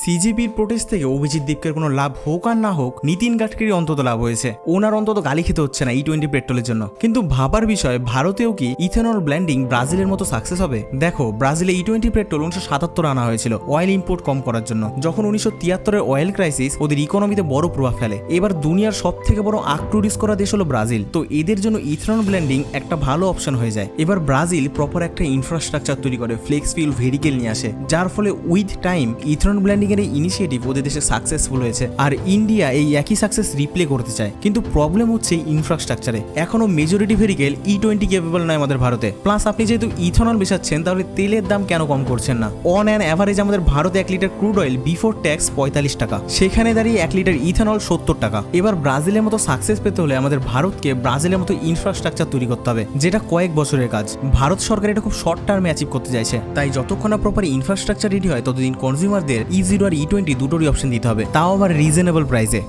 সিজিপির protest থেকে অভিজিৎ দীপকের কোনো লাভ হোক আর না হোক, নীতিন গাডকারির অন্তত লাভ হয়েছে। ওনার অন্তত গালি খেতে হচ্ছে না E20 পেট্রোলের জন্য। কিন্তু ভাবার বিষয়, ভারতেও কি ইথেনল ব্লেন্ডিং ব্রাজিলের মতো সাকসেস হবে? দেখো, ব্রাজিলে E20 পেট্রোল 1977 আনা হয়েছিল অয়েল ইম্পোর্ট কম করার জন্য, যখন 1973-এর অয়েল ক্রাইসিস ওদের ইকোনমিতে বড় প্রভাব ফেলে। এবার দুনিয়ার সব থেকে বড় আখ প্রডিউস করা দেশ হলো ব্রাজিল, তো এদের জন্য ইথেনল ব্লেন্ডিং একটা ভালো অপশন হয়ে যায়। এবার ব্রাজিল প্রপার একটা ইনফ্রাস্ট্রাকচার তৈরি করে, ফ্লেক্স ফিউল ভেহিকেল নিয়ে আসে, যার ফলে উইথ টাইম ইথেনল ব্লেন্ডিং এর এই ইনিশিয়েটিভ ওদের দেশে সাকসেসফুল হয়েছে। আর ইন্ডিয়া এই একই সাকসেস রিপ্লে করতে চায়, কিন্তু প্রবলেম হচ্ছে ইনফ্রাস্ট্রাকচারে। এখনো মেজরিটি ভেহিকেল E20 কেপেবল নয় আমাদের ভারতে। প্লাস আপনি যেহেতু ইথেনল বেচাচ্ছেন, তাহলে তেলের দাম কেন কম করছেন না? অন অ্যান অ্যাভারেজ আমাদের ভারতে 1 litre crude oil before tax 45 টাকা, সেখানে দাঁড়িয়ে 1 লিটার ইথেনল 70 টাকা। এবার ব্রাজিলের মতো সাকসেস পেতে হলে আমাদের ভারতকে ব্রাজিলের মতো ইনফ্রাস্ট্রাকচার তৈরি করতে হবে, যেটা কয়েক বছরের কাজ। ভারত সরকার এটা খুব শর্ট টার্মে অ্যাচিভ করতে চাইছে। তাই যতক্ষণ না প্রপার ইনফ্রাস্ট্রাকচার রেডি হয়, ততদিন কনজিউমারদের E0 আর E20 দুটোরই অপশন দিতে হবে, তাও আবার রিজনেবল প্রাইসে।